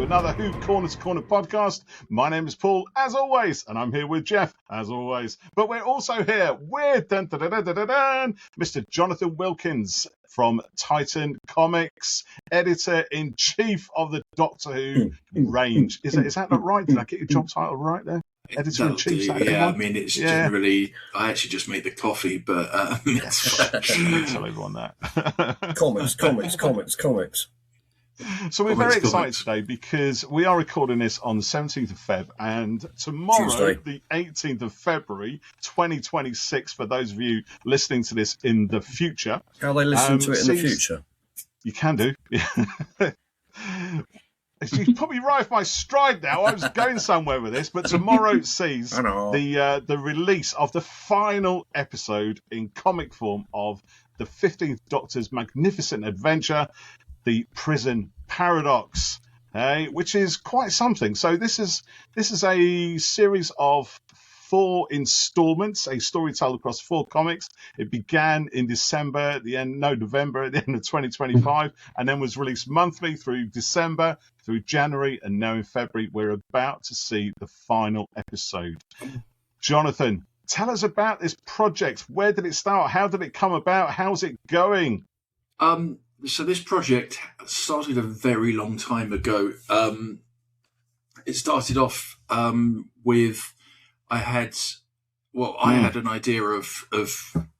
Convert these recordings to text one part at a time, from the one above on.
another Who Corner to Corner podcast. My name is Paul, as always, and I'm here with Jeff, as always. But we're also here with Mr. Jonathan Wilkins from Titan Comics, editor-in-chief of the Doctor Who range. Is that not right? Did I get your job title right there? Editor-in-chief? Yeah, I mean, it's generally... I actually just make the coffee, but... Tell everyone that. Comics. So we're very excited today because we are recording this on the 17th of Feb, and tomorrow, Tuesday, the 18th of February, 2026, for those of you listening to this in the future. How they listen to it in the future? You can do. You put me right off my stride now. I was going somewhere with this, but tomorrow sees the release of the final episode in comic form of the 15th Doctor's magnificent adventure, the Prison Paradox, which is quite something. So this is a series of 4 installments, a story told across 4 comics. It began in November at the end of 2025, and then was released monthly through December, through January, and now in February we're about to see the final episode. Jonathan, tell us about this project. Where did it start? How did it come about? How's it going? So this project started a very long time ago. It started off with I had an idea of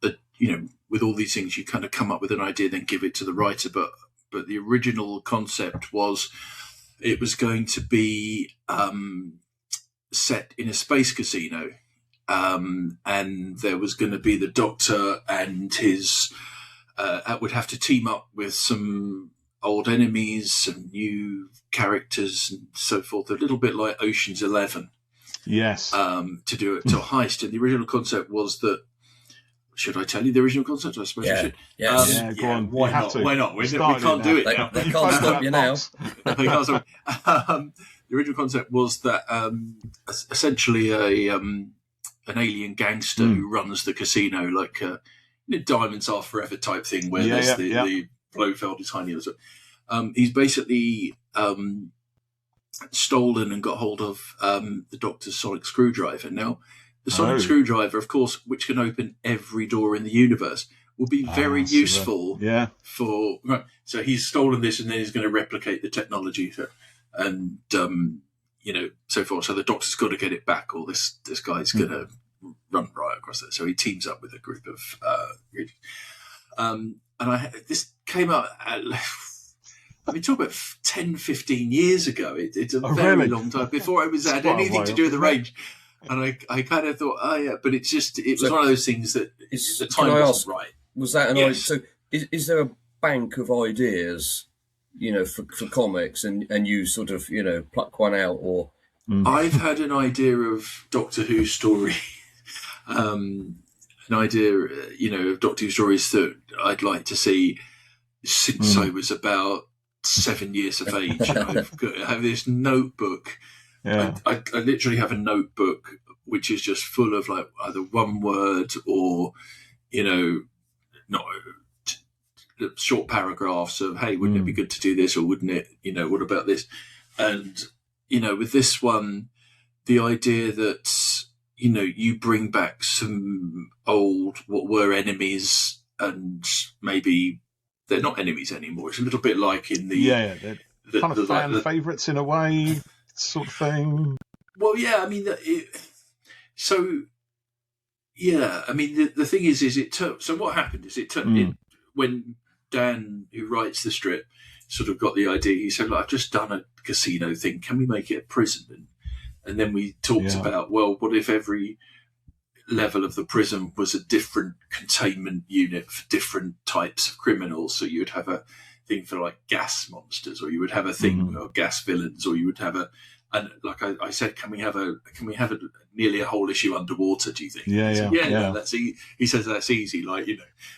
with all these things you kind of come up with an idea, then give it to the writer. But the original concept was it was going to be set in a space casino, and there was going to be the Doctor and his. Would have to team up with some old enemies, some new characters, and so forth. A little bit like Ocean's 11. Yes. To do it to a heist. And the original concept was that. Should I tell you the original concept? I suppose I should. Yes. Go on. Why not? Why not? We can't do it now. They can't stop you now. They can't stop. The original concept was that essentially an alien gangster who runs the casino, like. Diamonds are forever type thing where there's the Blofeld is tiny. He's basically stolen and got hold of the Doctor's sonic screwdriver. Now, the sonic screwdriver, of course, which can open every door in the universe, will be very useful for... Right, so he's stolen this and then he's going to replicate the technology and, so forth. So the Doctor's got to get it back or this guy's going to... run right across it. So he teams up with a group of this came out talk about 10, 15 years ago. It's a very long time before it was had anything to do with the range. And I kind of thought, but it was one of those things that the time wasn't right. Was that an idea? So is there a bank of ideas, for comics and you sort of, pluck one out or... I've had an idea of Doctor Who story. An idea, of Doctor Who stories that I'd like to see since I was about 7 years of age. I have this notebook. Yeah. I literally have a notebook which is just full of like either one word or, short paragraphs of, hey, wouldn't it be good to do this or wouldn't it, what about this? And, with this one, the idea that, you bring back some old, what were enemies, and maybe they're not enemies anymore. It's a little bit like in the... they're kind of fan favourites in a way, sort of thing. Well, yeah, I mean, the thing is it turned... So what happened is it turned... When Dan, who writes the strip, sort of got the idea, he said, I've just done a casino thing. Can we make it a prison? And then we talked about, well, what if every level of the prison was a different containment unit for different types of criminals? So you would have a thing for like gas monsters, or you would have a thing for gas villains, or you would have and like I said, can we have nearly a whole issue underwater? Do you think? No, that's easy. He says that's easy. Like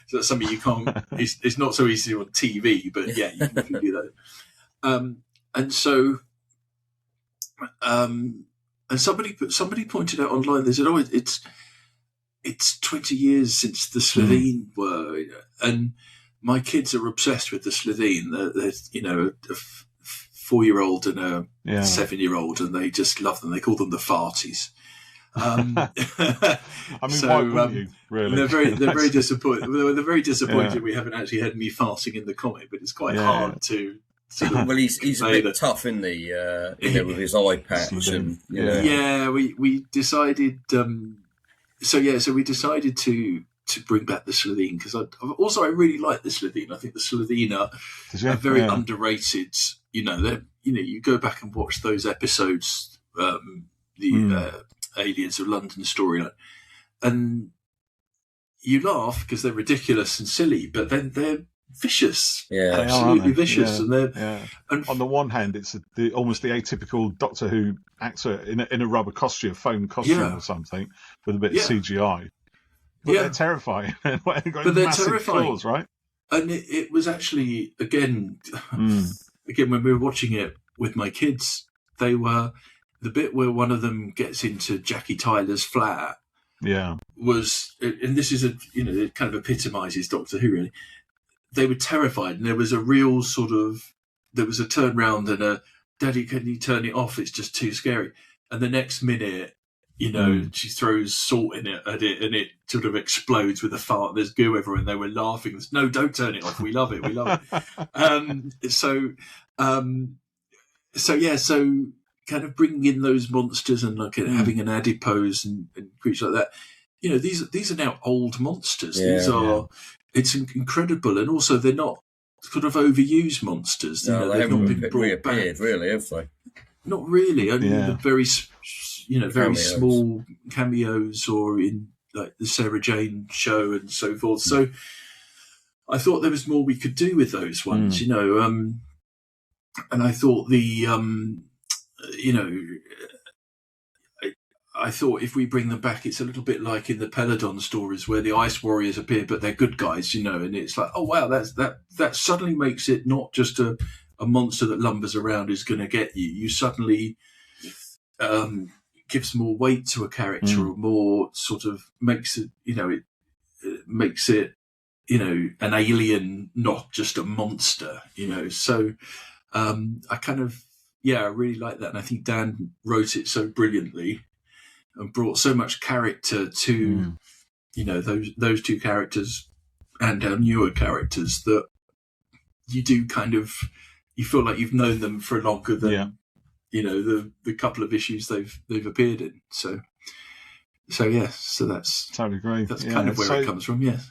so that's something you can't. It's not so easy on TV, but you can do that. And so. And somebody pointed out online. They said, "Oh, it's 20 years since the Slitheen were," and my kids are obsessed with the Slitheen. They're 4-year-old and a 7-year-old, and they just love them. They call them the farties. I mean, why wouldn't you? Really, they're very disappointed. They're very disappointed we haven't actually had any farting in the comic, but it's quite hard to. Well, he's a bit tough in with his eye patch, and we decided. So we decided to bring back the Slitheen, because I really like the Slitheen. I think the Slitheen are very underrated. You go back and watch those episodes, Aliens of London storyline, and you laugh because they're ridiculous and silly, but then they're vicious, absolutely vicious. And they're and on the one hand, it's almost the atypical Doctor Who actor in a rubber costume, foam costume or something, with a bit of CGI. But they're terrifying. But they're terrifying, claws, right? And it was actually again when we were watching it with my kids, they were the bit where one of them gets into Jackie Tyler's flat. Was, and this is it kind of epitomises Doctor Who really. They were terrified, and there was a real there was a turn round and a, "Daddy, can you turn it off? It's just too scary." And the next minute, she throws salt in it at it, and it sort of explodes with a fart. There's goo everywhere, and they were laughing. "No, don't turn it off. We love it. We love it." So kind of bringing in those monsters and having an adipose and creatures like that. These are now old monsters. It's incredible, and also they're not sort of overused monsters. No, they haven't been brought back, really, have they? Not really. Only the very small cameos, or in like the Sarah Jane show and so forth. So I thought there was more we could do with those ones, and I thought I thought if we bring them back, it's a little bit like in the Peladon stories where the Ice Warriors appear, but they're good guys, and it's like, oh wow, that suddenly makes it not just a monster that lumbers around is going to get you. You suddenly gives more weight to a character, or more sort of makes it, it makes it, an alien, not just a monster, So I kind of, I really like that, and I think Dan wrote it so brilliantly and brought so much character to, those two characters and our newer characters, that you do you feel like you've known them for longer than, the couple of issues they've appeared in. So that's totally agree. That's kind of where it comes from. Yes.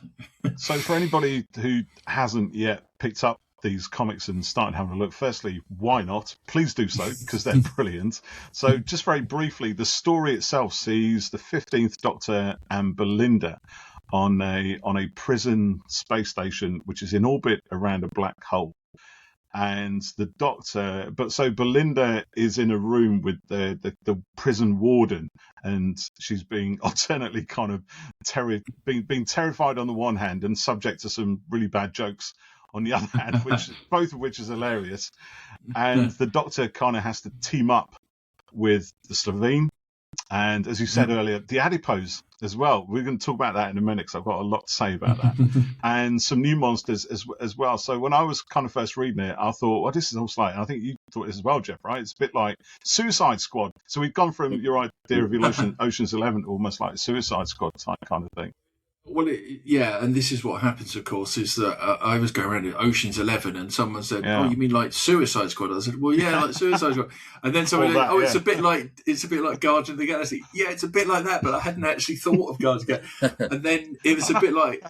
So for anybody who hasn't yet picked up these comics and started having a look, firstly, why not? Please do so, because they're brilliant. So just very briefly, the story itself sees the 15th Doctor and Belinda on a prison space station which is in orbit around a black hole. And the Doctor, so Belinda is in a room with the prison warden, and she's being alternately kind of being terrified on the one hand and subject to some really bad jokes on the other hand, both of which is hilarious. And the Doctor kind of has to team up with the Slitheen, and as you said earlier, the Adipose as well. We're going to talk about that in a minute, because I've got a lot to say about that. And some new monsters as well. So when I was kind of first reading it, I thought, well, this is almost like, and I think you thought this as well, Jeff, right? It's a bit like Suicide Squad. So we've gone from your idea of Ocean's 11 to almost like Suicide Squad type kind of thing. Well, and this is what happens, of course, is that I was going around at Ocean's 11, and someone said, "Oh, you mean like Suicide Squad?" I said, "Well, yeah, like Suicide Squad." And then someone said, "Oh, it's a bit like Guardians of the Galaxy." Yeah, it's a bit like that, but I hadn't actually thought of Guardians of the Galaxy. And then it was a bit like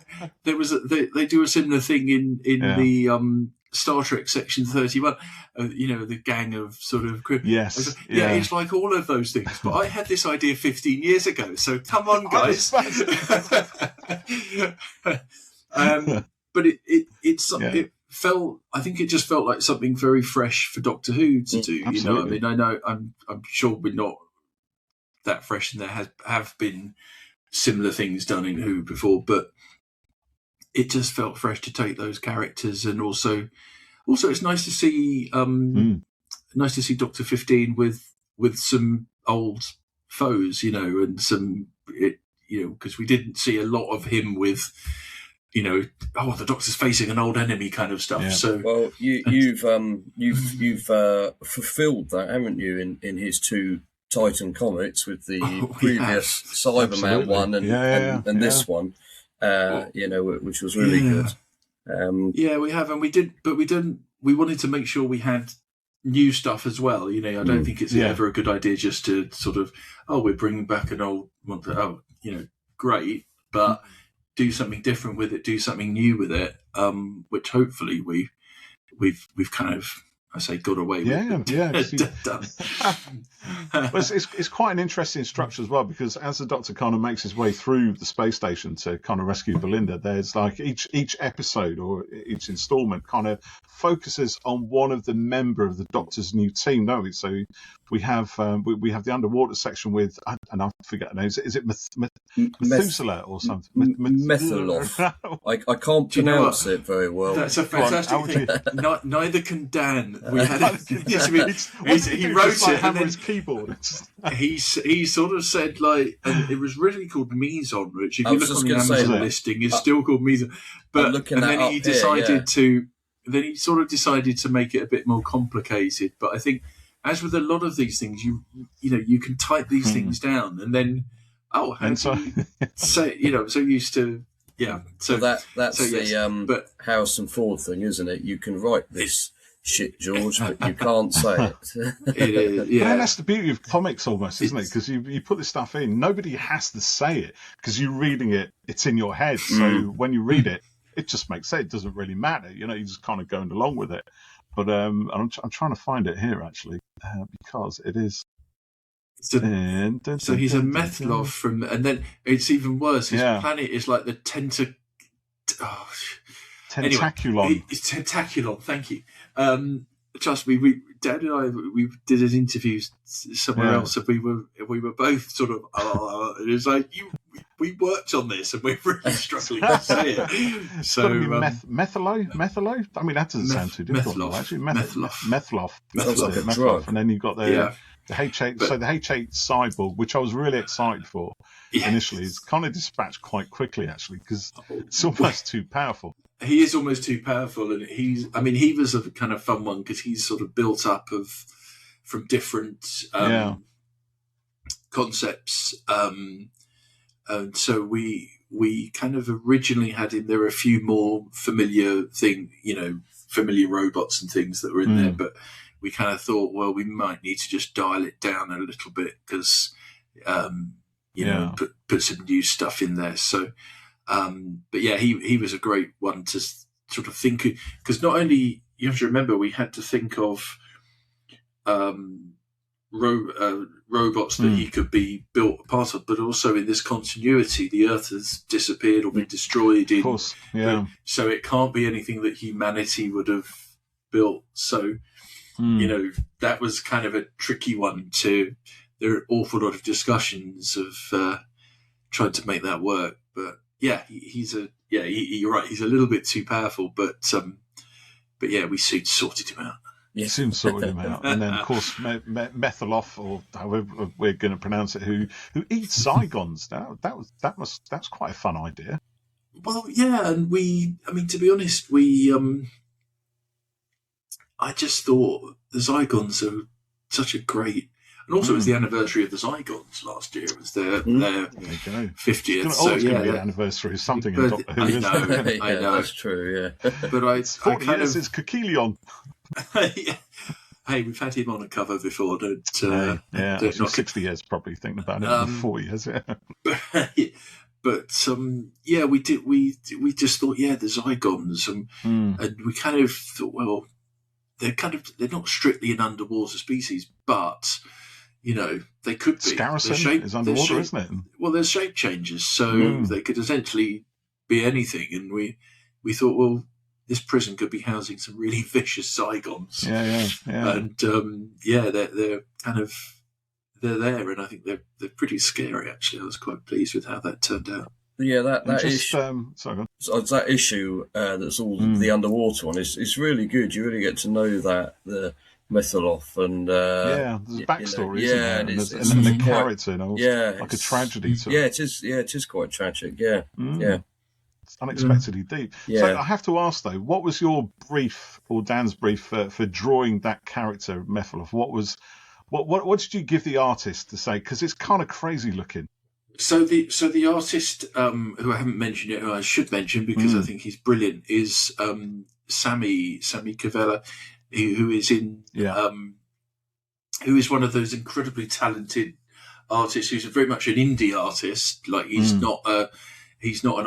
they do a similar thing in the Star Trek Section 31, the gang of sort of... Yes. It's like all of those things. But I had this idea 15 years ago, so come on, guys. But it felt... I think it just felt like something very fresh for Doctor Who to do. Absolutely. I know I'm sure we're not that fresh, and there have been similar things done in Who before, but it just felt fresh to take those characters, and also it's nice to see Doctor 15 with some old foes, and some because we didn't see a lot of him with the Doctor's facing an old enemy kind of stuff. Yeah. So well, you've fulfilled that, haven't you, in his 2 Titan comics with the previous Cyberman one and this one, which was really good. We have, and we didn't. We wanted to make sure we had new stuff as well. I don't think it's ever a good idea just to sort of, we're bringing back an old one. Great, but do something different with it, do something new with it, which hopefully we've kind of, I say, got away with. Done. Well, it's quite an interesting structure as well, because as the Doctor kind of makes his way through the space station to kind of rescue Belinda, there's like each episode or each installment kind of focuses on one of the member of the Doctor's new team, don't we? So we have the underwater section with, and I forget the name. Is it Methelough or something? Methelough. I can't pronounce it very well. That's a fantastic thing. Neither can Dan. We had he wrote it and then keyboard. he sort of said and it was really called Meson, which if you look on the Amazon listing, is still called Meson. But then he decided to. Then he sort of decided to make it a bit more complicated. But I think, as with a lot of these things, you can type these things down, and then so used to So that's the Harrison Ford thing, isn't it? You can write this shit, George, but you can't say it. It is, yeah. And that's the beauty of comics, almost, isn't it? Because you put this stuff in, nobody has to say it because you're reading it; it's in your head. So when you read it, it just makes sense. It doesn't really matter, you're just kind of going along with it. But I'm trying to find it here actually because it is. So he's a Methelough and then it's even worse. His planet is like the Tentaculon. Anyway, it's Tentaculon. Thank you. Trust me, Dad and I we did an interview somewhere else, and we were both sort of. It was like we worked on this, and we're really struggling to say it. So Methelough. I mean, that doesn't sound too difficult. Methelough. Actually, Methelough. Methelough. And then you've got the H8. So the H8 cyborg, which I was really excited for initially, is kind of dispatched quite quickly actually because it's almost too powerful. He is almost too powerful, and he was a kind of fun one because he's sort of built up from different concepts. And so we kind of originally had him. There were a few more familiar robots and things that were in there, but we kind of thought, well, we might need to just dial it down a little bit because, put some new stuff in there. So, but yeah, he was a great one to sort of think, because not only, you have to remember, we had to think of robots that he could be built a part of, but also in this continuity, the Earth has disappeared or been destroyed. Of course, so it can't be anything that humanity would have built. So, that was kind of a tricky one there are an awful lot of discussions of trying to make that work. But yeah, you're right. He's a little bit too powerful, but yeah, we soon sorted him out. Yeah. Soon sorted him out, and then of course Methelough, or however we're going to pronounce it, who eats Zygons. That's quite a fun idea. Well, yeah, and to be honest, I just thought the Zygons are such a great. And also, it was the anniversary of the Zygons last year. It was their 50th. It's always going to be the anniversary of something in Doctor Who, isn't it? I know. That's true, yeah. But it's 40 years since Kekelion. Hey, we've had him on a cover before. Actually 60 years probably, thinking about it. 40 years, But we did. We just thought, the Zygons, and we kind of thought, well, they're not strictly an underwater species, but they could be. Scaracin is underwater, isn't it? Well, there's shape changes, so they could essentially be anything. And we thought, well, this prison could be housing some really vicious Zygons. Yeah. And they're kind of there, and I think they're pretty scary. Actually, I was quite pleased with how that turned out. Yeah, that issue that's all the underwater one is really good. You really get to know the Methelough and there's backstory, isn't there? And the character, like a tragedy to it. It is quite tragic. Yeah. unexpectedly deep. Yeah. So I have to ask though, what was your brief or Dan's brief for drawing that character, Methelough? What did you give the artist to say? Because it's kind of crazy looking. So the artist who I haven't mentioned yet, who I should mention because I think he's brilliant, is Sami Kivelä, who is in who is one of those incredibly talented artists who's very much an indie artist. Like he's not an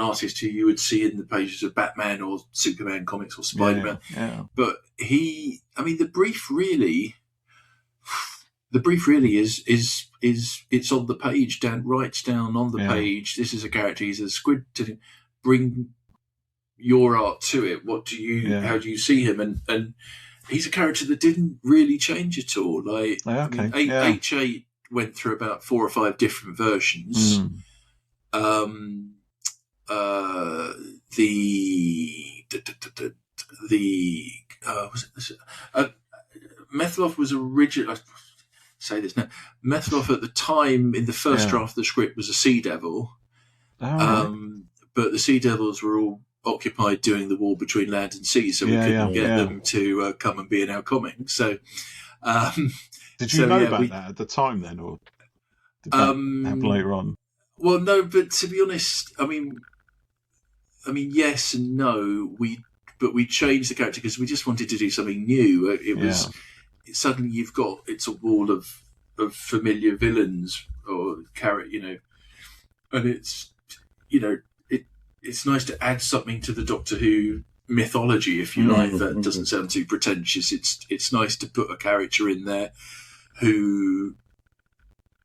artist who you would see in the pages of Batman or Superman comics or Spider-Man. Yeah. But the brief really is it's on the page. Dan writes down on the page, this is a character, he's a squid, to bring your art to it. How do you see him? And he's a character that didn't really change at all. Like H8 went through about 4 or 5 different versions. Methelough was originally, say this now, Methelough at the time in the first draft of the script was a Sea Devil, but the Sea Devils were all occupied doing the war between land and sea, so we couldn't get them to come and be in our comics. So, did you know about that at the time then, or did that happen later on? Well, no, but to be honest, I mean, yes and no. We changed the character because we just wanted to do something new. It was suddenly it's a wall of familiar villains or character, and it's it's nice to add something to the Doctor Who mythology, if you like. That doesn't sound too pretentious. It's nice to put a character in there who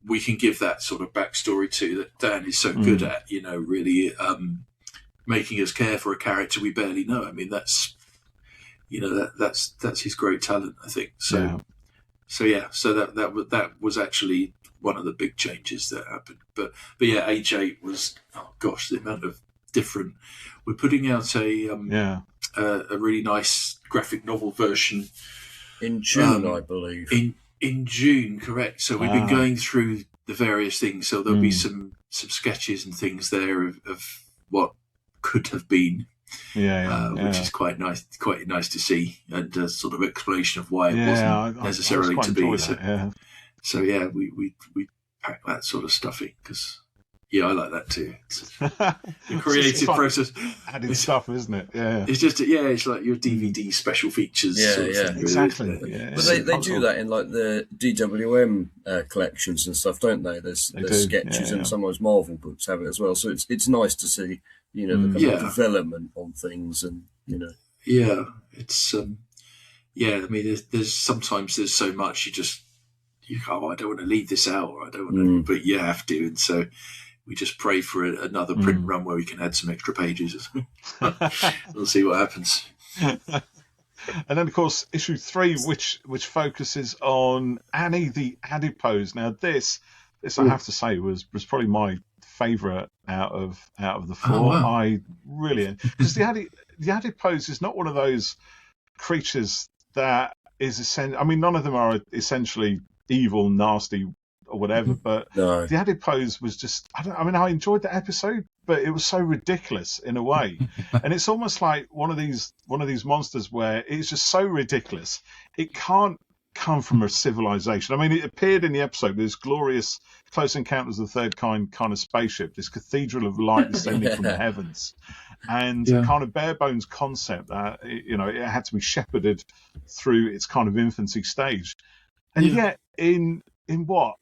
we can give that sort of backstory to that Dan is so good at, really making us care for a character we barely know. I mean, that's his great talent, I think. So that was actually one of the big changes that happened. But yeah, H8 was, oh gosh, the amount of different. We're putting out a really nice graphic novel version in June, I believe. In June, correct. So we've been going through the various things. So there'll be some sketches and things there of what could have been, which is quite nice to see, and a sort of explanation of why it wasn't necessarily to be. So we pack that sort of stuff in because I like that too. It's the creative process. Added stuff, isn't it? Yeah. It's just it's like your DVD special features. Sort of thing, exactly. Really, but they do that in like the DWM collections and stuff, don't they? There's sketches and some of those Marvel books have it as well. So it's nice to see the kind of development on things and it's I mean there's sometimes there's so much I don't want to leave this out, or I don't want to, but you have to, and so we just pray for another print run where we can add some extra pages. We'll see what happens. And then, of course, issue 3, which focuses on Annie the Adipose. Now, this I have to say was probably my favourite out of the 4. Oh, wow. I really, because the Adipose is not one of those creatures that is essentially. I mean, none of them are essentially evil, nasty, or whatever, but the Adipose was just, I enjoyed the episode, but it was so ridiculous in a way. And it's almost like one of these monsters where it's just so ridiculous it can't come from a civilization. I mean, it appeared in the episode, this glorious Close Encounters of the Third Kind of spaceship, this cathedral of light descending from the heavens, and kind of bare bones concept that it had to be shepherded through its kind of infancy stage. And yet in what,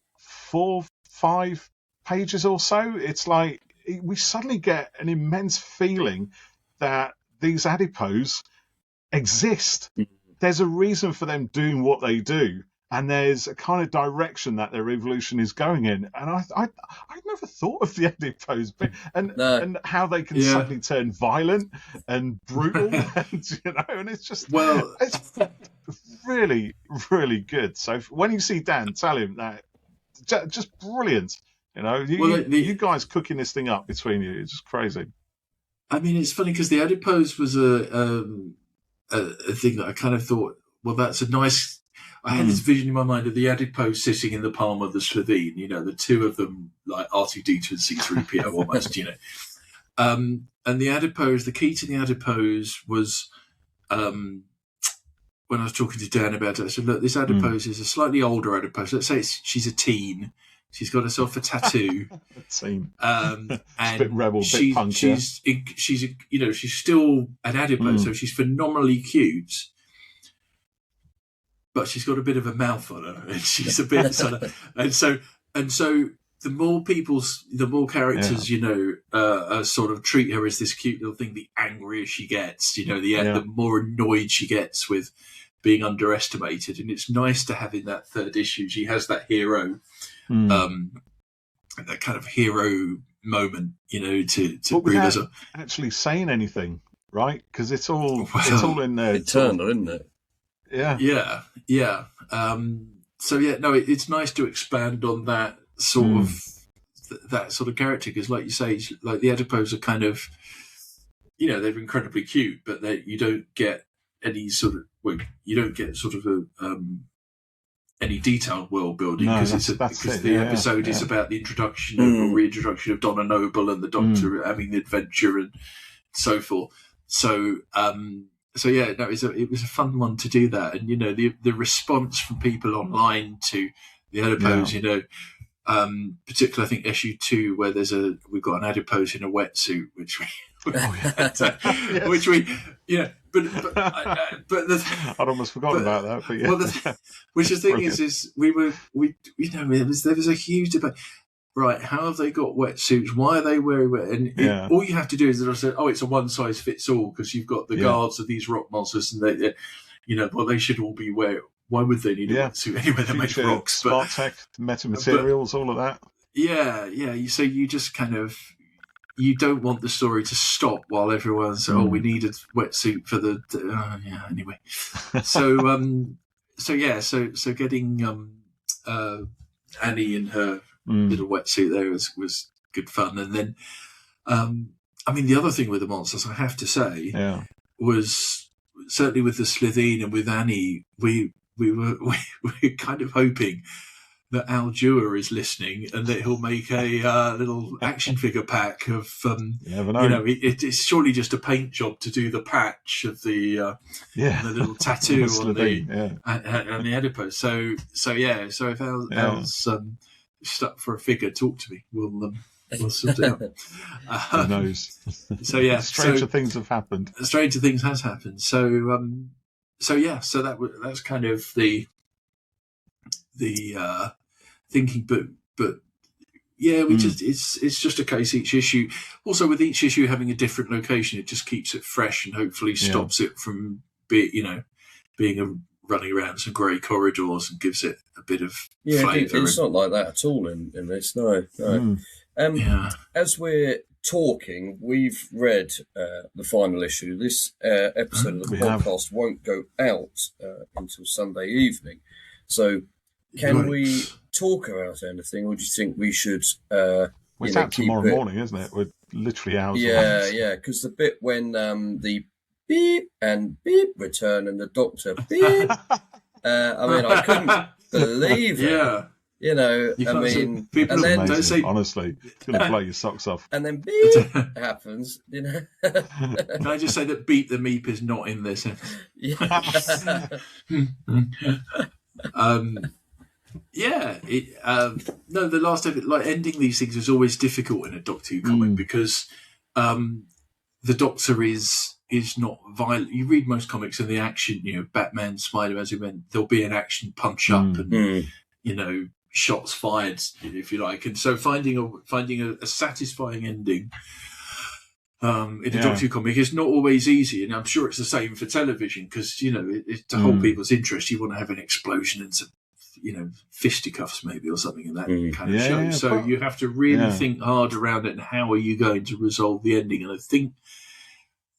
4-5 pages or so, it's like we suddenly get an immense feeling that these Adipose exist. There's a reason for them doing what they do, and there's a kind of direction that their evolution is going in. And I never thought of the Adipose bit, and how they can suddenly turn violent and brutal, and it's just it's really, really good. So when you see Dan, tell him that just brilliant. You guys cooking this thing up between you, it's just crazy. I mean, it's funny because the Adipose was a thing that I kind of thought, well, that's a nice. I had this vision in my mind of the Adipose sitting in the palm of the Slitheen, the two of them like R2D2 and C3PO almost, the adipose, the key to the adipose was, when I was talking to Dan about it, I said, look, this adipose is a slightly older adipose. Let's say she's a teen. She's got herself a tattoo. Teen. And a bit rebel, bit punk. She's still an adipose, so she's phenomenally cute. But she's got a bit of a mouth on her, and she's a bit sort of, and so the more characters, sort of treat her as this cute little thing, the angrier she gets, the more annoyed she gets with being underestimated. And it's nice to have in that third issue, she has that hero, that kind of hero moment, to realize actually saying anything, right? Because it's all in there. Eternal, isn't it? Yeah. It's nice to expand on that sort of character, because, like you say, like the adipose are kind of, they're incredibly cute, but you don't get any sort of any detailed world building, because the episode is about the introduction or reintroduction of Donna Noble and the Doctor having the adventure and so forth. It was a fun one to do that, and the response from people online to the adipose, particularly I think issue 2, where we've got an adipose in a wetsuit, which I'd almost forgotten about that. But yeah, which the thing is there was a huge debate. Right, how have they got wetsuits? Why are they wearing wet? And all you have to do is say, it's a one size fits all, because you've got the guards of these rock monsters, and they should all be wearing. Why would they need a wetsuit anyway? They make rocks, smart tech, metamaterials, all of that. Yeah. So you just kind of, you don't want the story to stop while everyone's we need a wetsuit for the anyway. So getting Annie in her little wetsuit there was good fun. And then the other thing with the monsters, I have to say, was certainly with the Slitheen and with Annie, we were kind of hoping that Al Dewar is listening and that he'll make a little action figure pack of it's surely just a paint job to do the patch of the little tattoo on the adipose. So if Al's stuck for a figure, talk to me. We'll sort it out. Who knows? Stranger things have happened. Stranger things has happened. So that's kind of the thinking, but we just it's just a case each issue. Also, with each issue having a different location, it just keeps it fresh and hopefully stops it from being running around some grey corridors, and gives it a bit of flavour. It's not like that at all in this. No. As we're talking, we've read the final issue. This episode of the podcast won't go out until Sunday evening. So can we talk about anything, or do you think we should it's out tomorrow morning, isn't it? We're literally hours away. Because the bit when the beep and beep return and the Doctor beep, I couldn't believe it. And then don't say, honestly, it's going to blow your socks off. And then beep happens, Can I just say that beep the meep is not in this? The last of it, like ending these things, is always difficult in a Doctor Who comic, because the Doctor is not violent. You read most comics and the action, Batman, Spider-Man, there'll be an action punch up and shots fired, if you like. And so finding a satisfying ending in a Doctor Who comic is not always easy, and I'm sure it's the same for television, because to hold people's interest, you want to have an explosion and some fisticuffs maybe or something in that kind of show. So you have to really think hard around it, and how are you going to resolve the ending. And I think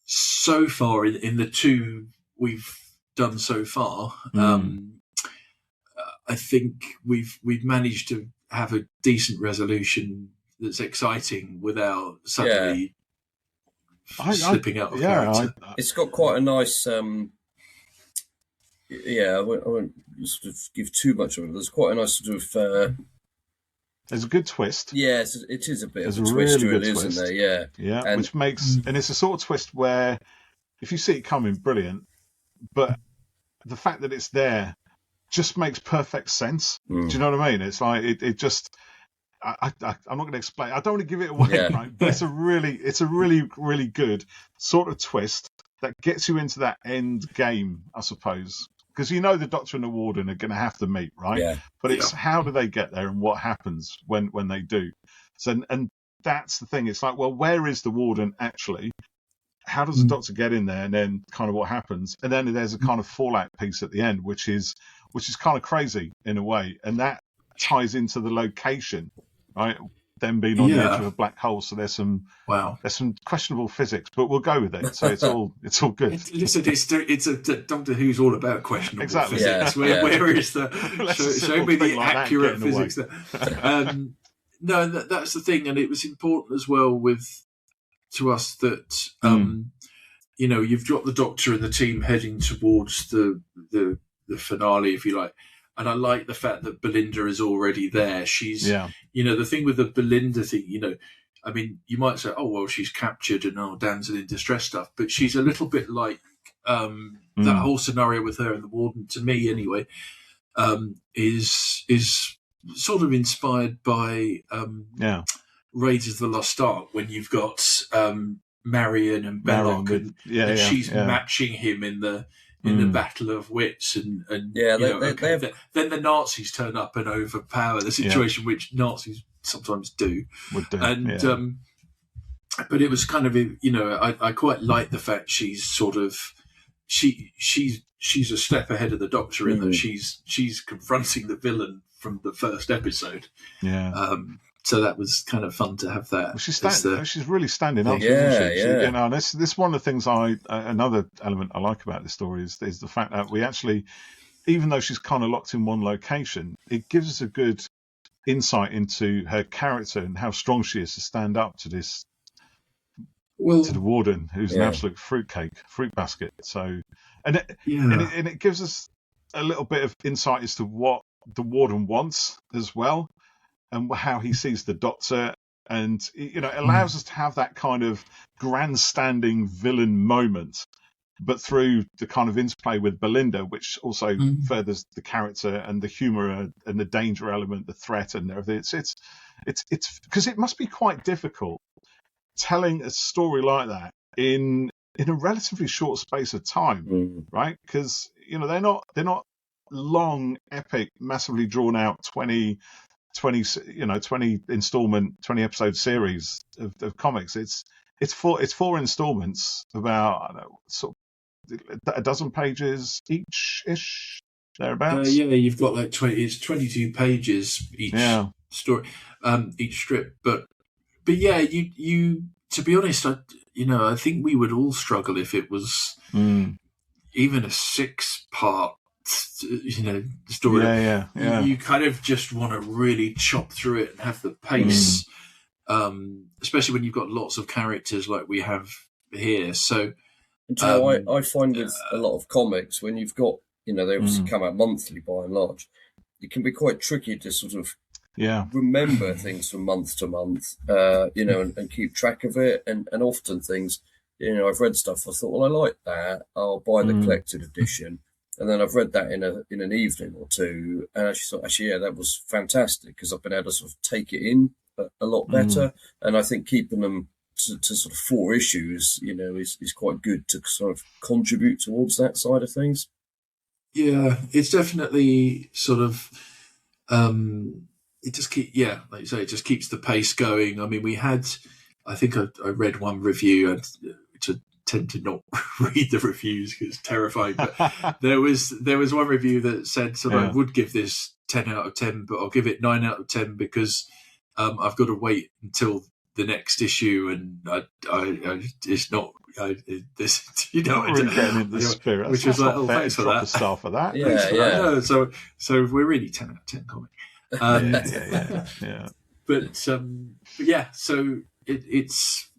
so far in the two we've done so far, I think we've managed to have a decent resolution that's exciting without suddenly slipping out of character. It's got quite a nice I won't sort of give too much of it. There's quite a nice sort of There's a good twist. Yes, it is a bit There's of a a twist really to it, good isn't twist. there? Yeah. Yeah, And- which makes... And it's a sort of twist where, if you see it coming, brilliant. But the fact that it's there just makes perfect sense. Do you know what I mean? It's like, it just... I'm not going to explain. I don't want to give it away, right? But it's a really, really good sort of twist that gets you into that end game, I suppose. Because you know the Doctor and the Warden are going to have to meet, right? Yeah. But it's how do they get there and what happens when they do. So, and that's the thing. It's like, well, where is the Warden actually? How does the Doctor get in there? And then kind of what happens? And then there's a kind of fallout piece at the end, which is kind of crazy in a way. And that ties into the location, right? Them being on the edge of a black hole, so there's some questionable physics, but we'll go with it. So it's all good. It's a Doctor Who's all about questionable physics. Yeah. Where is the show me the like accurate physics? No, that's the thing, and it was important as well to us that you've got the Doctor and the team heading towards the finale, if you like. And I like the fact that Belinda is already there. She's, the thing with the Belinda thing, I mean, you might say, oh, well, she's captured and damsel in distress stuff. But she's a little bit like that whole scenario with her and the Warden, to me anyway, is sort of inspired by Raiders of the Lost Ark, when you've got Marion and Belloc, and she's matching him in the Battle of Wits, and then the Nazis turn up and overpower the situation, which Nazis sometimes do. But it was kind of, I quite like the fact she's sort of she's a step ahead of the Doctor in that she's confronting the villain from the first episode. So that was kind of fun to have that. Well, she's really standing up, isn't she? This one of the things another element I like about this story is the fact that we actually, even though she's kind of locked in one location, it gives us a good insight into her character and how strong she is to stand up to this, to the Warden, who's an absolute fruit basket. So, and it gives us a little bit of insight as to what the Warden wants as well, and how he sees the Doctor, and it allows us to have that kind of grandstanding villain moment, but through the kind of interplay with Belinda, which also furthers the character and the humour and the danger element, the threat, and everything. It's because it must be quite difficult telling a story like that in a relatively short space of time, right? Because they're not long, epic, massively drawn out 20 installment, 20 episode series of comics. It's four installments, about, I don't know, sort of a dozen pages each-ish, thereabouts. You've got like 22 pages each story, each strip. But yeah, you to be honest, I think we would all struggle if it was even a 6-part story. You kind of just want to really chop through it and have the pace, especially when you've got lots of characters like we have here. So I find with a lot of comics, when you've got they obviously come out monthly by and large, it can be quite tricky to sort of remember things from month to month, and keep track of it, and often things, I've read stuff, I thought, well, I like that, I'll buy the collected edition. And then I've read that in an evening or two, and actually thought, that was fantastic, because I've been able to sort of take it in a lot better. And I think keeping them to sort of 4 issues, is quite good to sort of contribute towards that side of things. Yeah, it's definitely sort of, it just like you say, it just keeps the pace going. I mean, I think I read one review, which I tend to not read the reviews because it's terrifying, but there was one review that said, I would give this 10 out of 10, but I'll give it 9 out of 10 because I've got to wait until the next issue, and I it's not this, really getting in the spirit, which is like, thanks for that. Star for that. No, so we're really 10 out of 10 comic. But so it's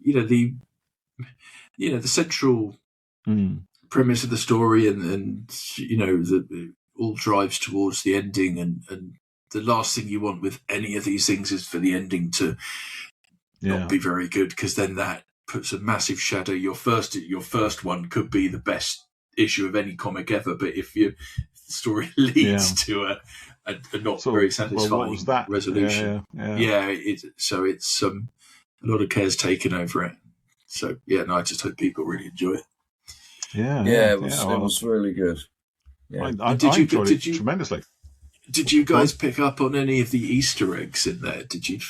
the central premise of the story, and all drives towards the ending, and the last thing you want with any of these things is for the ending to not be very good, because then that puts a massive shadow. Your first one could be the best issue of any comic ever, but if the story leads to a not very satisfying resolution, it's a lot of care's taken over it. So I just hope people really enjoy it. It was really good. I enjoyed it tremendously. Did you guys pick up on any of the Easter eggs in there? Did you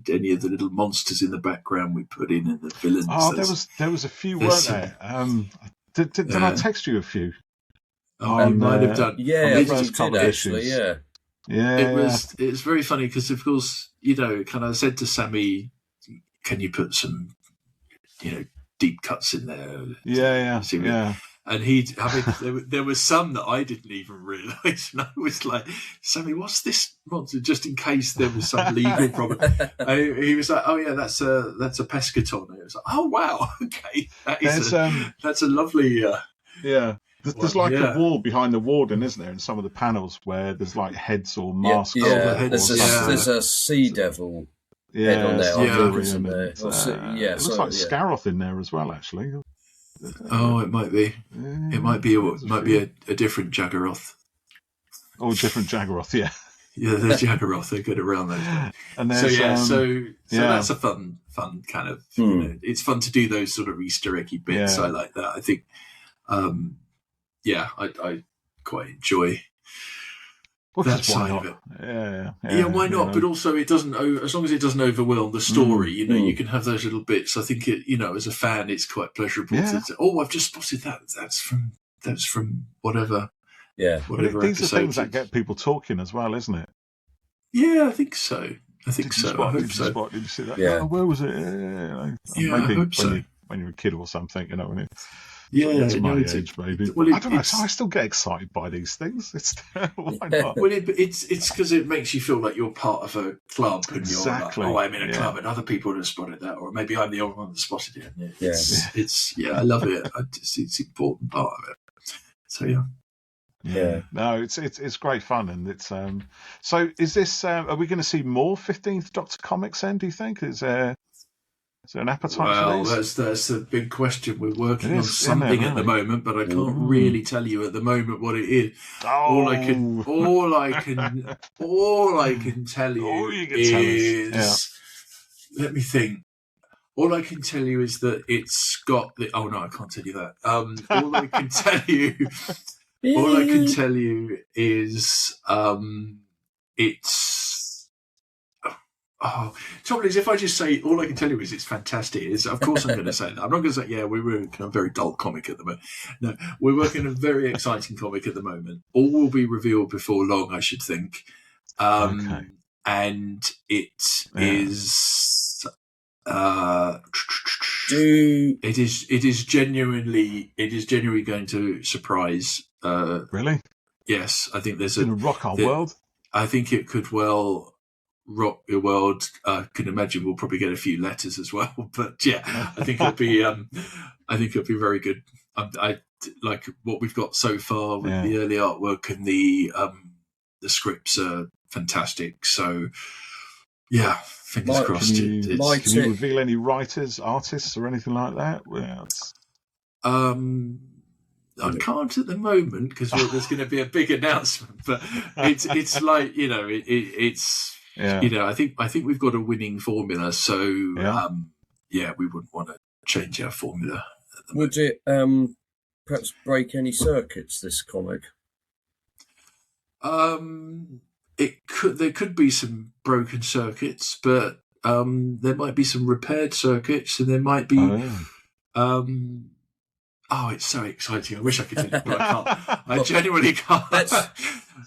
any of the little monsters in the background we put in and the villains? Oh, there was a few, weren't there? Did I text you a few? Oh, you might have done. Yeah, you did actually. Yeah. It was very funny because, of course, kind of said to Sami, "Can you put some, deep cuts in there?" Yeah. And there was some that I didn't even realise, and I was like, "Sami, what's this monster?" Just in case there was some legal problem. He was like, "Oh yeah, that's a pescaton." And it was like, "Oh wow, okay, that's a lovely." There's like a wall behind the warden, isn't there? In some of the panels where there's like heads or masks. There's a sea devil head on there. It looks like Scaroth in there as well, actually. Oh, it might be. It might be a different Jaggeroth. Oh, different Jaggeroth, yeah. Yeah, there's Jaggeroth. They get around those. And so that's a fun kind of. It's fun to do those sort of Easter eggy bits. I like that. I think. I quite enjoy that side of it. Yeah, why not? But also, it doesn't. As long as it doesn't overwhelm the story, you can have those little bits. I think as a fan, it's quite pleasurable to say, "Oh, I've just spotted that. That's from whatever." Yeah, whatever. These are things that get people talking as well, isn't it? Yeah, I think so. I hope so. Did you see that? Yeah. Oh, where was it? Maybe I hope so. When you're a kid or something, when it. It's my age, maybe. Well, I don't know. So I still get excited by these things. Why not? Well, it's because it makes you feel like you're part of a club, and you're like, "Oh, I'm in a club, and other people have spotted that, or maybe I'm the only one that spotted it." And I love it. It's an important part of it. So No, it's great fun, and it's So, is this? Are we going to see more 15th Doctor comics? Then, do you think? Is there an appetite for these? That's a big question. We're working on something at the moment, but I can't really tell you at the moment what it is. All I can tell you is. Let me think. All I can tell you is that it's got the. Oh no, I can't tell you that. All I can tell you is it's. Oh, trouble is, if I just say all I can tell you is it's fantastic, of course I'm going to say that. I'm not going to say, we're working on a very dull comic at the moment. No, we're working on a very exciting comic at the moment. All will be revealed before long, I should think. And it is. It is genuinely going to surprise. Really? Yes, I think there's a rock our world. I think it could well rock your world. I can imagine we'll probably get a few letters as well, but I think it'll be very good. I like what we've got so far with the early artwork, and the scripts are fantastic. So fingers crossed. Can you reveal any writers, artists, or anything like that? I can't at the moment because there's going to be a big announcement, but it's like it's. I think we've got a winning formula, so we wouldn't want to change our formula. Would it perhaps break any circuits, this comic? There could be some broken circuits, but there might be some repaired circuits, and there might be. It's so exciting! I wish I could tell you, but I can't. I genuinely can't.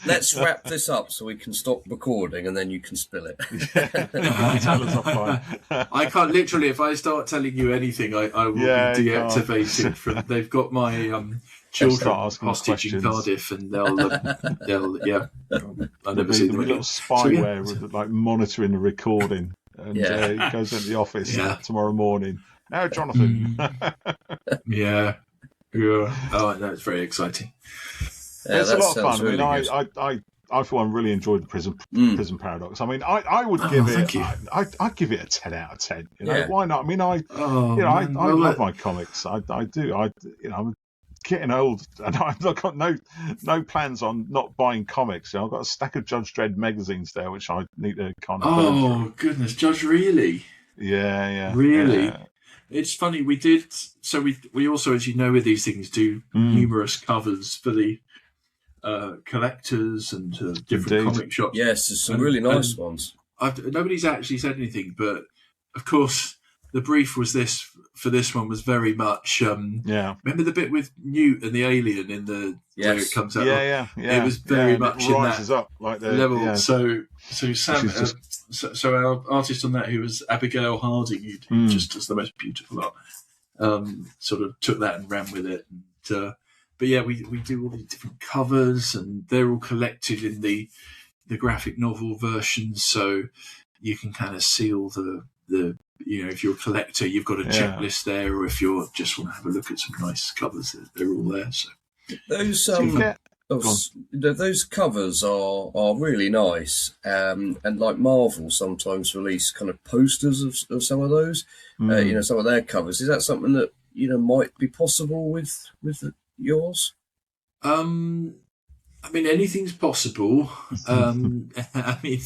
Let's wrap this up so we can stop recording, and then you can spill it. Tell us offline. I can't literally. If I start telling you anything, I will be deactivated from. They've got my children hostage in Cardiff, and they'll I've never seen them again. Little spyware with like monitoring the recording, and he goes into the office tomorrow morning. Now, Jonathan. Oh, no, it's very exciting. Yeah, it's a lot of fun. Really I for one really enjoyed the Prison Paradox. I mean, I would give it. I'd give it a 10 out of 10. You know, why not? I mean, I love my comics. I do. I'm getting old, and I've got no plans on not buying comics. You know, I've got a stack of Judge Dredd magazines there, which I need to kind of. Oh goodness, Judge, really? Yeah. Really. Yeah. It's funny, we did, so we also, as you know, with these things, do numerous covers for the collectors and different comic shops. Yes, there's some really nice ones. Nobody's actually said anything, but of course, the brief was for this one was very much, remember the bit with Newt and the alien in the, where it comes out? Yeah. It was very much in that up like the level. Yeah. So Sam, so our artist on that, who was Abigail Harding, who just does the most beautiful art, sort of took that and ran with it. And, but yeah, we do all these different covers, and they're all collected in the graphic novel versions, so you can kind of see all the if you're a collector, you've got a checklist there, or if you just want to have a look at some nice covers, they're all there. So those covers are really nice, and like Marvel sometimes release kind of posters of some of those, some of their covers. Is that something that might be possible with yours? I mean, anything's possible. I mean,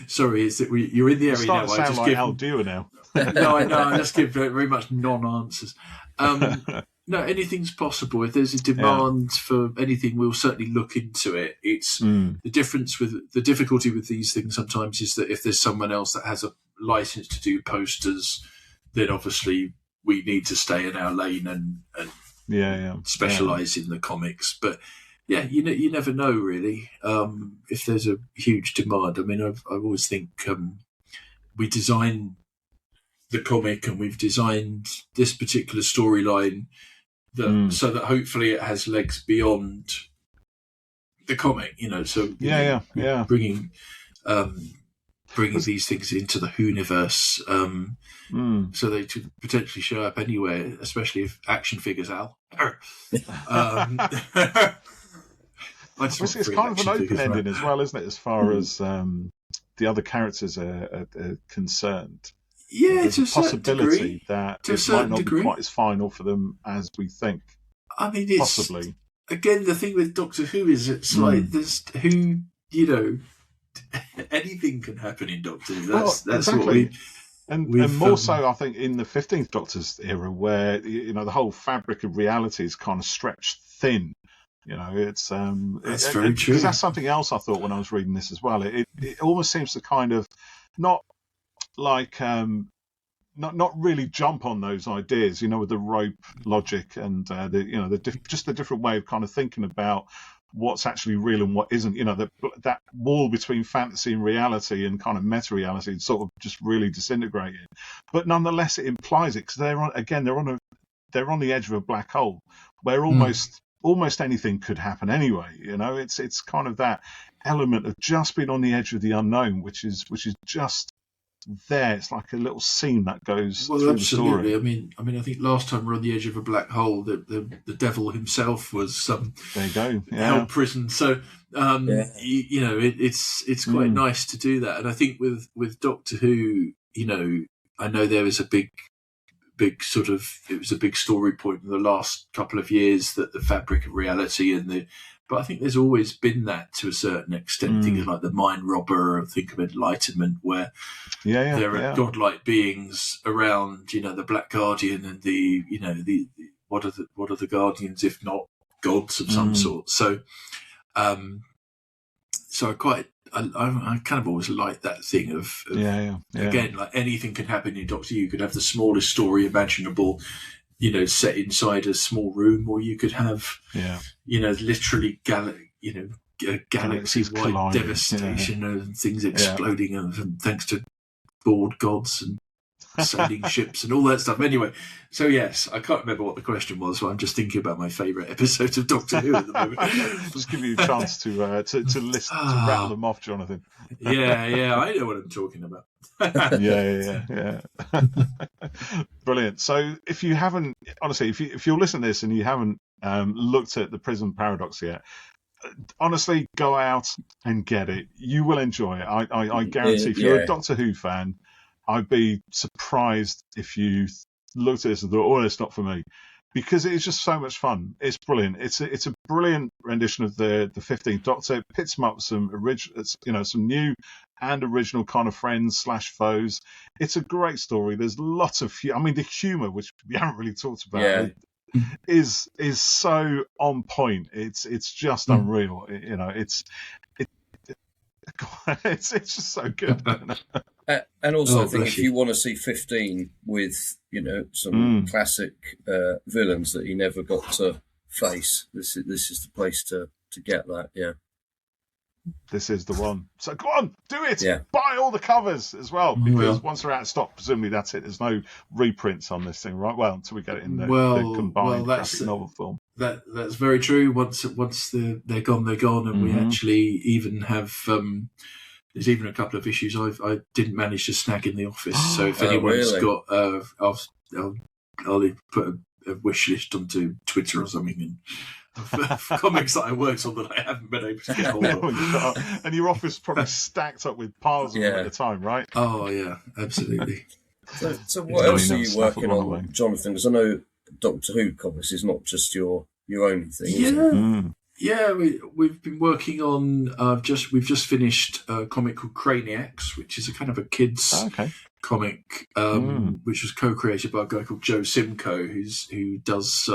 sorry, is that you're in the area now? I just like Al Dewar now. No, I just give very much non-answers. No, anything's possible. If there's a demand for anything, we'll certainly look into it. It's the difficulty with these things sometimes is that if there's someone else that has a license to do posters, then obviously we need to stay in our lane and specialise in the comics. But yeah, you never know really if there's a huge demand. I mean, I always think we design the comic and we've designed this particular storyline so that hopefully it has legs beyond the comic. So bringing these things into the Whoniverse, so they could potentially show up anywhere, especially if action figures, Al. It's kind of an open ending as well, isn't it? As far as the other characters are concerned. Yeah, there's a possibility that it might not be quite as final for them as we think. I mean, it's possibly. Again, the thing with Doctor Who is it's like there's anything can happen in Doctor Who. That's exactly. what and more so, I think, in the 15th Doctor's era, where the whole fabric of reality is kind of stretched thin. It's that's very true. That's something else I thought when I was reading this as well. It almost seems to kind of not like not really jump on those ideas, with the rope logic and just the different way of kind of thinking about what's actually real and what isn't. That wall between fantasy and reality and kind of meta reality is sort of just really disintegrating. But nonetheless, it implies it because they're on the edge of a black hole where almost anything could happen anyway. It's kind of that element of just being on the edge of the unknown, which is just there. It's like a little scene that goes through absolutely. the story. I mean, I think last time we're on the edge of a black hole, the devil himself was there you go, held prison. So it's quite nice to do that. And I think with Doctor Who, I know there was a big sort of, it was a big story point in the last couple of years, that the fabric of reality but I think there's always been that to a certain extent. Things like the Mind Robber, or think of Enlightenment, where there are godlike beings around, the Black Guardian and the what are the Guardians if not gods of some sort. So I kind of always like that thing of again, like anything can happen in Doctor Who. You could have the smallest story imaginable, set inside a small room, or you could have, literally galaxy-wide devastation and things exploding, and thanks to bored gods and sailing ships and all that stuff. Anyway, so yes, I can't remember what the question was, so I'm just thinking about my favourite episodes of Doctor Who at the moment. Just give you a chance to listen, to rattle them off, Jonathan. Yeah, I know what I'm talking about. yeah. Brilliant. So if you haven't, honestly, if you're listening to this and you haven't looked at the Prison Paradox yet, honestly, go out and get it. You will enjoy it. I guarantee. If you're a Doctor Who fan, I'd be surprised if you looked at this and thought, "Oh, it's not for me," because it is just so much fun. It's brilliant. It's a brilliant rendition of the 15th Doctor. It pits him up with some some new and original kind of friends / foes. It's a great story. There's lots of the humour, which we haven't really talked about. Is so on point. It's just unreal. It's just so good. And also, I think if you want to see 15 with some classic villains that he never got to face, this is the place to get that. Yeah. This is the one. So go on, do it. Yeah. Buy all the covers as well, because once they're out of stock, presumably that's it. There's no reprints on this thing, right? Well, until we get it in the combined graphic novel form. That's very true. Once they're gone, they're gone, and we actually even have. There's even a couple of issues I didn't manage to snag in the office. So if anyone's got, I'll put a wish list onto Twitter or something and. Comics that I worked on that I haven't been able to get hold of. And your office probably stacked up with piles of them at the time, right? Oh, yeah, absolutely. So what else are you working on, Jonathan? Because I know Doctor Who comics is not just your own thing, is it? Yeah, we've been working on, we've just finished a comic called Craniacs, which is a kind of a kids comic, which was co-created by a guy called Joe Simcoe, who does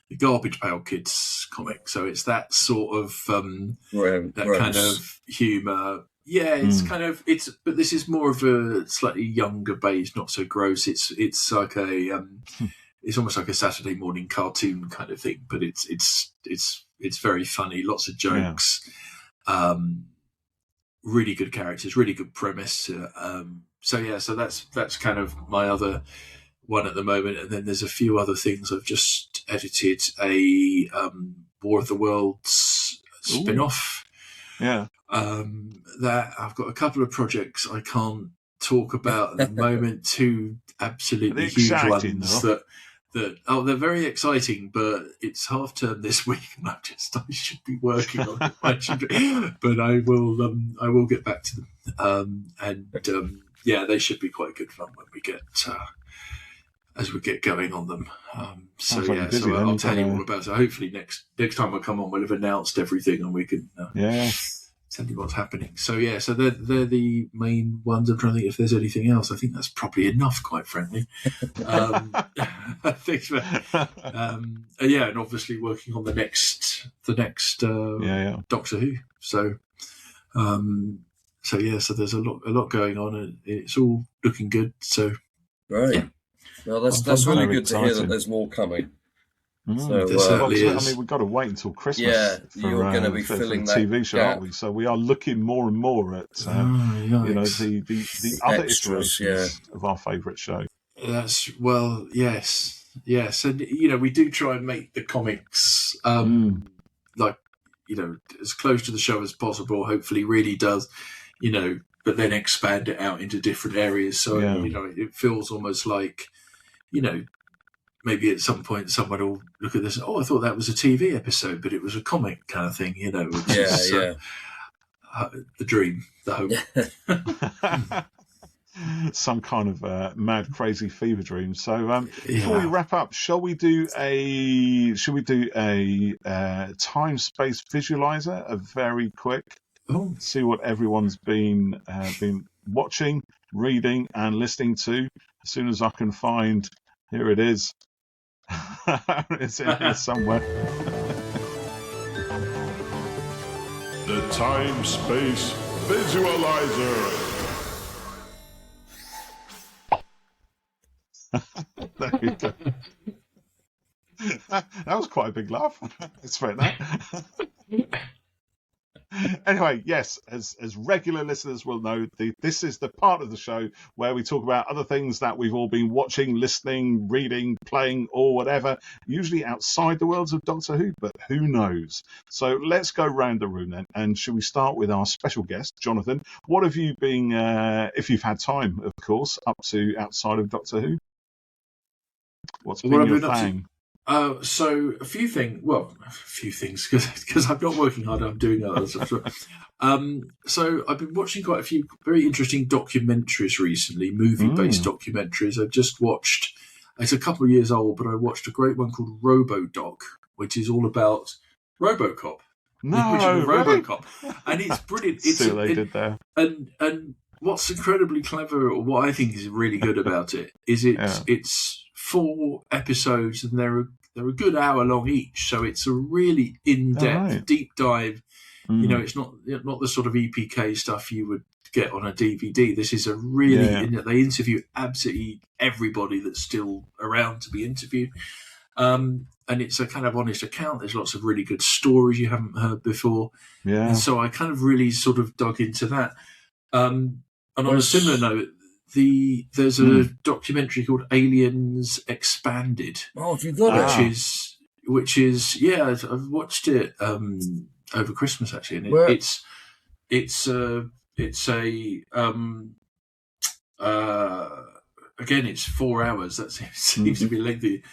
the Garbage Pail Kids comic. So it's that sort of that kind of humour. Yeah, it's but this is more of a slightly younger base, not so gross. It's like it's almost like a Saturday morning cartoon kind of thing, but it's very funny, lots of jokes, really good characters, really good premise. So that's kind of my other one at the moment, and then there's a few other things. I've just edited a War of the Worlds spin-off. Yeah. That I've got a couple of projects I can't talk about at the moment. Two absolutely huge ones that they're very exciting, but it's half term this week, and I should be working on it. But I will get back to them. They should be quite good fun when we get. As we get going on them. So I'll tell you all about it. Hopefully next time I come on, we'll have announced everything and we can tell you what's happening. So they're the main ones. I'm trying to think if there's anything else. I think that's probably enough, quite frankly. I think and obviously working on the next Doctor Who. So there's a lot going on, and it's all looking good. So right. Well, that's really good to hear that there's more coming. So, we've got to wait until Christmas. Yeah, you're going to be filling that TV show, aren't we? So we are looking more and more at the other iterations of our favourite show. Yes, and we do try and make the comics as close to the show as possible. Hopefully, really does, but then expand it out into different areas. So it feels almost like. Maybe at some point someone will look at this. Oh, I thought that was a TV episode, but it was a comic kind of thing. Which is the dream, the hope. Some kind of mad, crazy fever dream. So before we wrap up, shall we do a time space visualizer? A very quick. See what everyone's been watching, reading, and listening to. As soon as I can find, here it is. It's in here somewhere. The Time Space Visualizer. There you go. That was quite a big laugh. It's fair enough. Anyway, yes, as regular listeners will know, this is the part of the show where we talk about other things that we've all been watching, listening, reading, playing, or whatever, usually outside the worlds of Doctor Who, but who knows? So let's go round the room then, and should we start with our special guest, Jonathan? What have you been, if you've had time, of course, up to outside of Doctor Who? What's been your thing? So a few things, because I'm not working hard, I'm doing other stuff. So I've been watching quite a few very interesting documentaries recently, movie-based documentaries. I've just watched, it's a couple of years old, but I watched a great one called RoboDoc, which is all about RoboCop. RoboCop. And it's brilliant. See what they did there. And what's incredibly clever, or what I think is really good about it, is it's 4 episodes, and they're a good hour long each. So it's a really in-depth, deep dive. You know, it's not the sort of EPK stuff you would get on a DVD. This is a really they interview absolutely everybody that's still around to be interviewed. And it's a kind of honest account. There's lots of really good stories you haven't heard before. Yeah. And so I kind of really sort of dug into that. And on a similar note, there's a documentary called Aliens Expanded. Oh, have you got it? Which is I've watched it over Christmas actually, and again, it's 4 hours. That seems to be lengthy.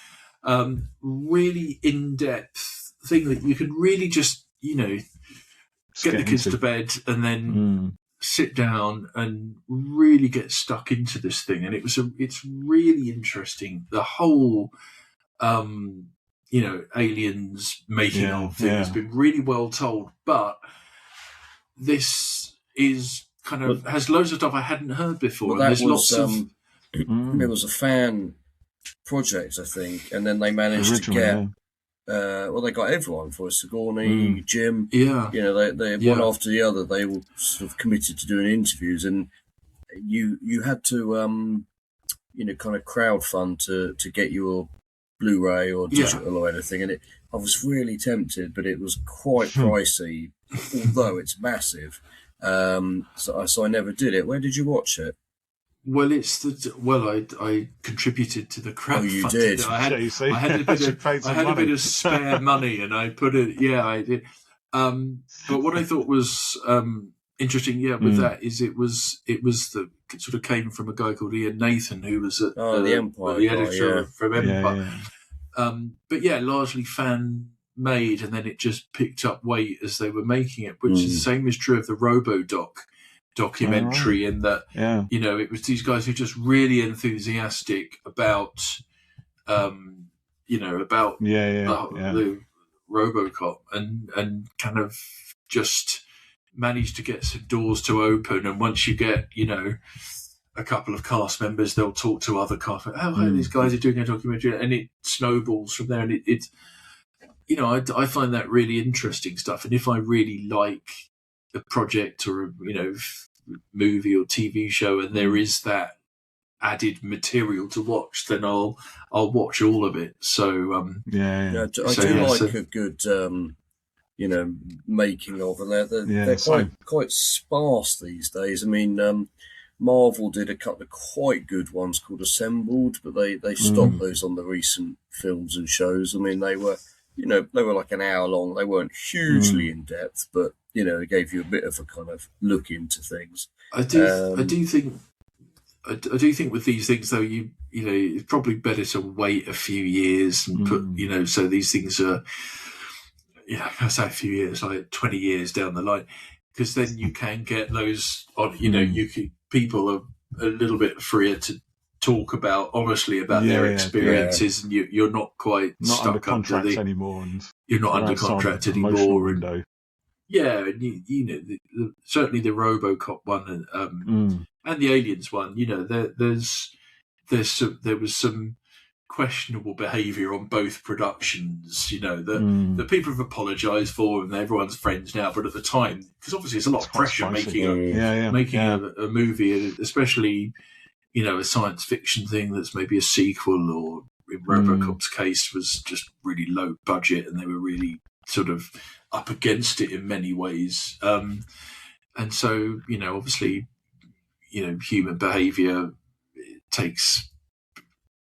Really in-depth thing that you can really just get the kids to bed and then sit down and really get stuck into this thing. And it's really interesting. The whole aliens making of thing has been really well told, but this is kind of has loads of stuff I hadn't heard before. Well, and there's lots of it was a fan project, I think, and then they managed to get they got everyone for Sigourney, Jim. Yeah, they one after the other. They all sort of committed to doing interviews, and you had to kind of crowdfund to get your Blu-ray or digital or anything, and I was really tempted, but it was quite pricey, although it's massive. So I never did it. Where did you watch it? Well, I contributed to the crowdfunding. Oh, you did. I had a bit of spare money, and I put it. Yeah, I did. But what I thought was interesting, with that is it was the sort of came from a guy called Ian Nathan, who was at the Empire, the editor from Empire. But largely fan made, and then it just picked up weight as they were making it, which is the same is true of the RoboDoc documentary, in that it was these guys who are just really enthusiastic about the RoboCop and kind of just managed to get some doors to open. And once you get a couple of cast members, they'll talk to other cast members. These guys are doing a documentary, and it snowballs from there. And I find that really interesting stuff. And if I really like a project or a movie or TV show, and there is that added material to watch, then I'll watch all of it. So I do like a good making of, and they're quite sparse these days. I mean, Marvel did a couple of quite good ones called Assembled, but they stopped those on the recent films and shows. I mean, they were like an hour long. They weren't hugely in depth, but they gave you a bit of a kind of look into things. I do think with these things though, it's probably better to wait a few years and put so these things are I say a few years, like 20 years down the line, because then you can get those on. People are a little bit freer to talk honestly about their experiences, and you're not quite stuck under contract anymore. And you're not under contract anymore. And certainly the RoboCop one and the Aliens one. There was some questionable behaviour on both productions. That people have apologised for, and everyone's friends now. But at the time, because obviously it's a lot of pressure making a movie, especially a science fiction thing that's maybe a sequel, or in RoboCop's case was just really low budget, and they were really sort of up against it in many ways. And so, obviously, human behaviour takes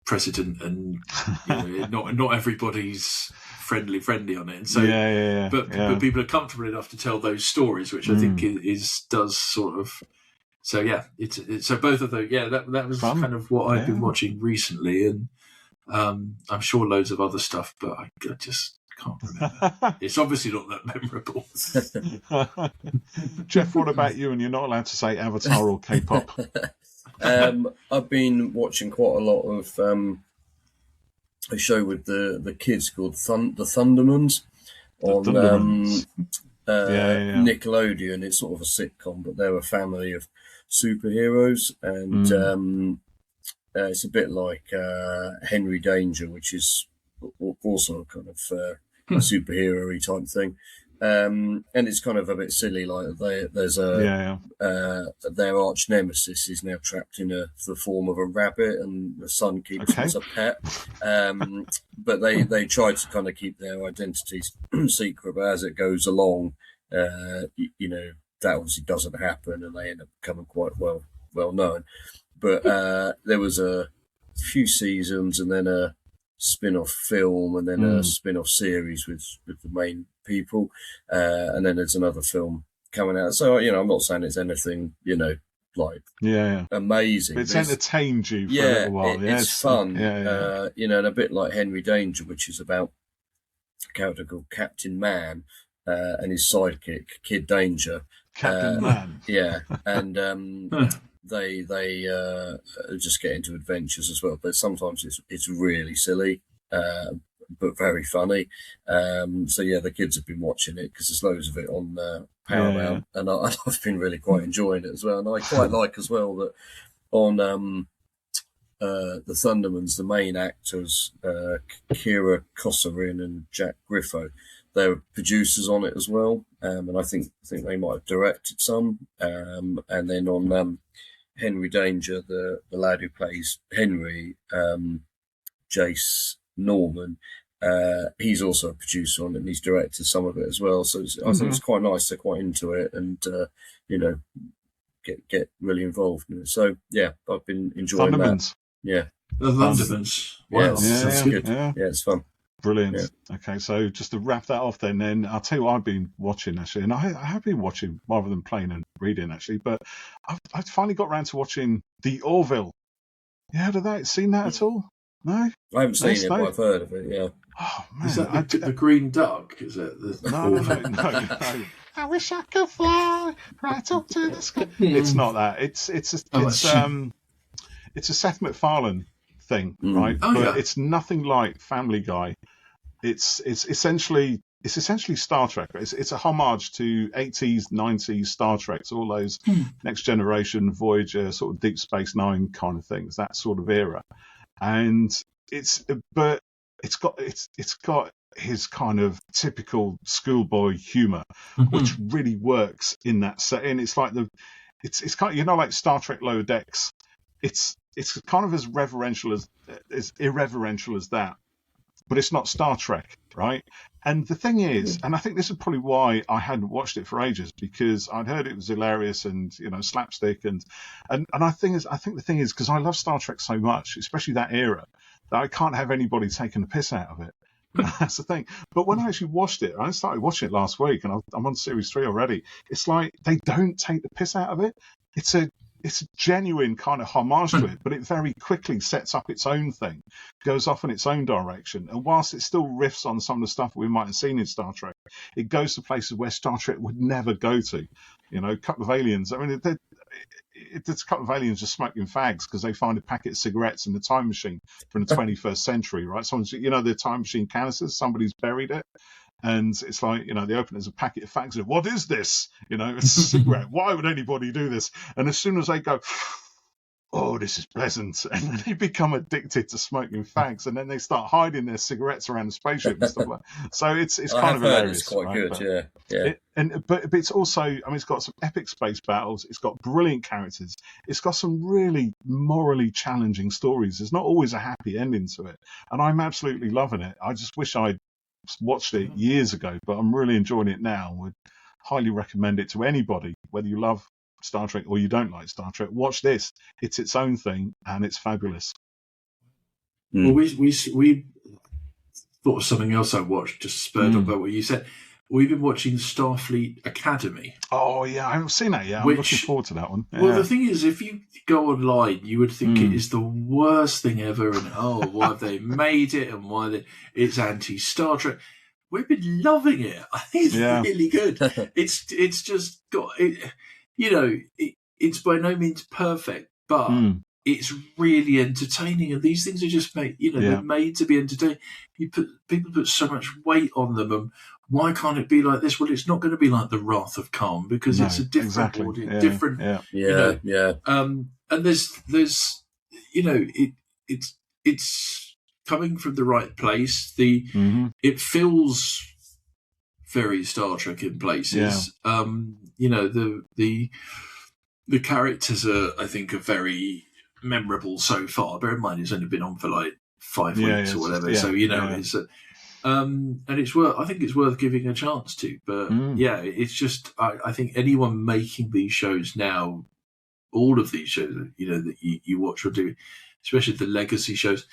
precedent, and not everybody's friendly on it. And so, but people are comfortable enough to tell those stories, which I think does sort of. So it's so both of those. Yeah, that was fun. Kind of what I've been watching recently, and I'm sure loads of other stuff, but I just can't remember. It's obviously not that memorable. Jeff, what about you? And you're not allowed to say Avatar or K-pop. I've been watching quite a lot of a show with the kids called The Thundermans on Nickelodeon. It's sort of a sitcom, but they're a family of superheroes, and it's a bit like Henry Danger, which is also a kind of a superhero-y type thing. And it's kind of a bit silly. Like there's their arch nemesis is now trapped in the form of a rabbit, and the son keeps it as a pet. But they try to kind of keep their identities secret. But as it goes along, you know, that obviously doesn't happen, and they end up becoming quite well known. But there was a few seasons, and then a spin-off film, and then a spin-off series with the main people, and then there's another film coming out. So, you know, I'm not saying it's anything, you know, like amazing. But it's entertained you for a little while. It's fun. You know, and a bit like Henry Danger, which is about a character called Captain Man and his sidekick, Kid Danger. Captain Man. Yeah, and they just get into adventures as well, but sometimes it's really silly, but very funny. So yeah, the kids have been watching it because there's loads of it on Paramount, and I've been really quite enjoying it as well. And I quite like as well that on the Thundermans, the main actors, Kira Kosarin and Jack Griffo, they're producers on it as well, and I think they might have directed some. And then on Henry Danger, the lad who plays Henry, Jace Norman, he's also a producer on it, and he's directed some of it as well. So I think it's quite nice. They're quite into it, and you know, get really involved in it. So yeah, I've been enjoying that. Yeah, the Thundermans. Wow, that's good. Yeah, it's fun. Brilliant. Yeah. Okay, so just to wrap that off then I'll tell you what I've been watching, actually, and I have been watching rather than playing and reading, actually, but I've finally got around to watching The Orville. You heard of that? Seen that at all? No? I haven't seen it, but I've heard of it, yeah. Oh, man. Is that the Green Duck? Is it? No. I wish I could fly right up to the sky. It's not that. It's a Seth MacFarlane thing, right? But it's nothing like Family Guy. It's essentially Star Trek. It's a homage to 80s, 90s Star Trek. So all those Next Generation, Voyager, sort of Deep Space Nine kind of things, that sort of era. And it's got his kind of typical schoolboy humor, which really works in that setting. It's like it's kind of, you know, like Star Trek Lower Decks. It's kind of as irreverential as that, but it's not Star Trek, right? And the thing is, and I think this is probably why I hadn't watched it for ages, because I'd heard it was hilarious and, you know, slapstick, and I think the thing is, because I love Star Trek so much, especially that era, that I can't have anybody taking the piss out of it. That's the thing. But when I actually watched it, I started watching it last week, and I'm on series 3 already. It's like they don't take the piss out of it. It's a genuine kind of homage to it, but it very quickly sets up its own thing, goes off in its own direction. And whilst it still riffs on some of the stuff we might have seen in Star Trek, it goes to places where Star Trek would never go to. You know, a couple of aliens. I mean, it's a couple of aliens just smoking fags because they find a packet of cigarettes in the time machine from the 21st century, right? Someone's, you know, the time machine canisters, somebody's buried it. And it's like, you know, they open it as a packet of fags. What is this? You know, it's a cigarette. Why would anybody do this? And as soon as they go, oh, this is pleasant, and then they become addicted to smoking fags, and then they start hiding their cigarettes around the spaceship and stuff like that. So it's kind of hilarious. It's quite good, but, yeah. But it's also, I mean, it's got some epic space battles. It's got brilliant characters. It's got some really morally challenging stories. There's not always a happy ending to it, and I'm absolutely loving it. I just wish I'd watched it years ago, but I'm really enjoying it now. Would highly recommend it to anybody, whether you love Star Trek or you don't like Star Trek. Watch this. It's its own thing, and it's fabulous. Well, we thought of something else I watched, just spurred up by what you said. we've been watching Starfleet Academy. Oh, yeah, I haven't seen that yet. I'm looking forward to that one. Yeah. Well, the thing is, if you go online, you would think it is the worst thing ever, and why have they made it, and it's anti-Star Trek. We've been loving it. I think it's really good. It's just got it. It's by no means perfect, but it's really entertaining. And these things are just made. They're made to be entertaining. People put so much weight on them, and why can't it be like this? Well, it's not going to be like the Wrath of Khan because it's a different audience, different. And there's it's coming from the right place. It feels very Star Trek in places. The characters are very memorable so far. Bear in mind, it's only been on for like 5 weeks or whatever. So it's and it's worth. I think it's worth giving a chance to. But it's just I think anyone making these shows now, all of these shows that you watch or do, especially the legacy shows.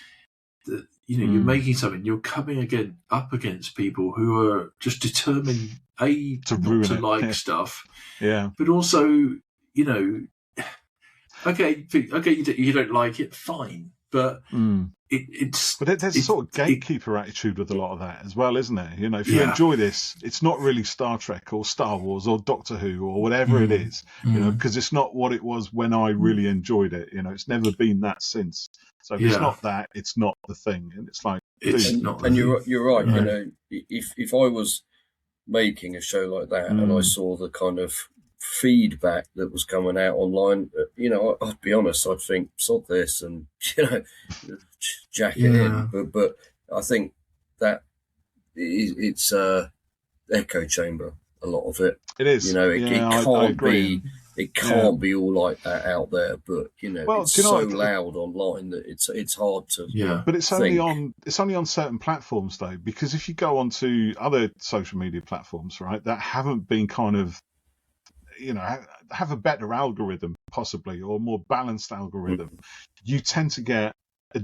You're making something. You're coming up against people who are just determined not to like stuff. Yeah, but also okay, you don't like it, fine, but it's. But there's a sort of gatekeeper attitude with a lot of that as well, isn't there? If you enjoy this, it's not really Star Trek or Star Wars or Doctor Who or whatever it is, because it's not what it was when I really enjoyed it. It's never been that since. So if it's not that, it's not the thing, and it's like it's not. And you're right. If I was making a show like that and I saw the kind of feedback that was coming out online, I'd be honest, I'd think sod this and jack it in. But I think that it's echo chamber. A lot of it. It is. It can't be all like that out there, but it's so loud online that it's hard to. Yeah, but it's only on certain platforms though, because if you go onto other social media platforms, right, that haven't been kind of, have a better algorithm possibly or more balanced algorithm, you tend to get.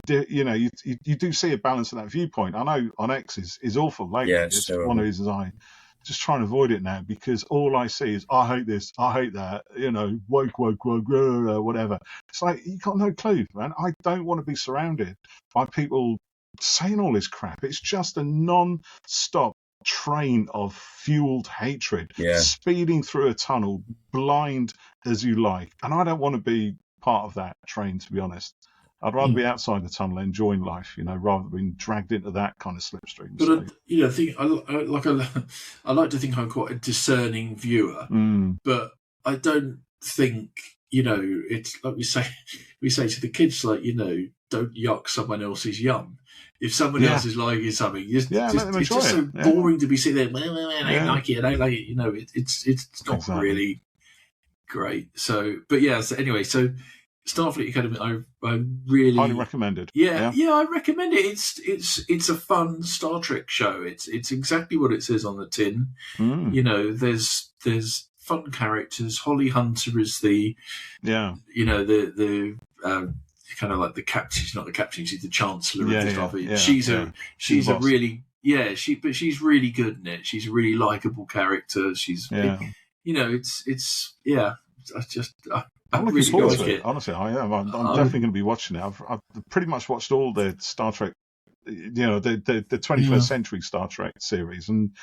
You do see a balance of that viewpoint. I know on X is awful lately. It's one of the reasons I just try and avoid it now, because all I see is I hate this, I hate that, woke, whatever. It's like you got no clue, man. I don't want to be surrounded by people saying all this crap. It's just a non-stop train of fueled hatred, speeding through a tunnel, blind as you like. And I don't want to be part of that train, to be honest. I'd rather be outside the tunnel enjoying life, rather than being dragged into that kind of slipstream. But I like to think I'm quite a discerning viewer, but I don't think it's like we say to the kids, like don't yuck someone else's yum. If someone else is liking something, it's just so boring to be sitting there. I don't like it. I don't like it. It's not really great. So, but so anyway, so. Starfleet Academy, I really highly recommended. Yeah, I recommend it. It's a fun Star Trek show. It's exactly what it says on the tin. There's fun characters. Holly Hunter is the the kind of like the captain. She's not the captain. She's the Chancellor of the Starfleet. She's a really she's really good in it. She's a really likable character. She's I'm looking forward to it. Honestly, I am. I'm definitely going to be watching it. I've pretty much watched all the Star Trek, the 21st century Star Trek series, and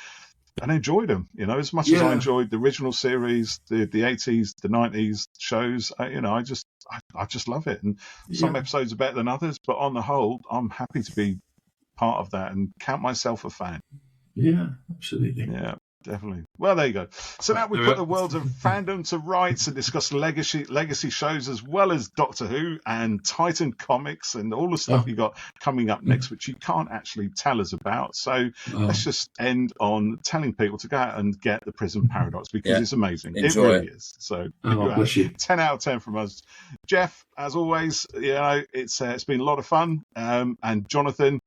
enjoyed them. As much as I enjoyed the original series, the 80s, the 90s shows. I just love it. And some episodes are better than others, but on the whole, I'm happy to be part of that and count myself a fan. Yeah, absolutely. Yeah. Definitely. Well, there you go. So now we put the worlds of fandom to rights and discuss legacy shows as well as Doctor Who and Titan Comics and all the stuff you got coming up next, which you can't actually tell us about. So let's just end on telling people to go out and get the Prison Paradox, because it's amazing. Enjoy it really is. So bless you. 10 out of 10 from us. Jeff, as always, it's been a lot of fun. And Jonathan,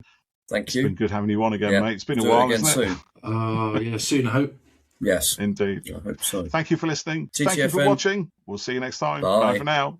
thank you. It's been good having you on again, mate. It's been a while, isn't it? Soon. Soon, I hope. Yes. Indeed. I hope so. Thank you for listening. TTFN. Thank you for watching. We'll see you next time. Bye for now.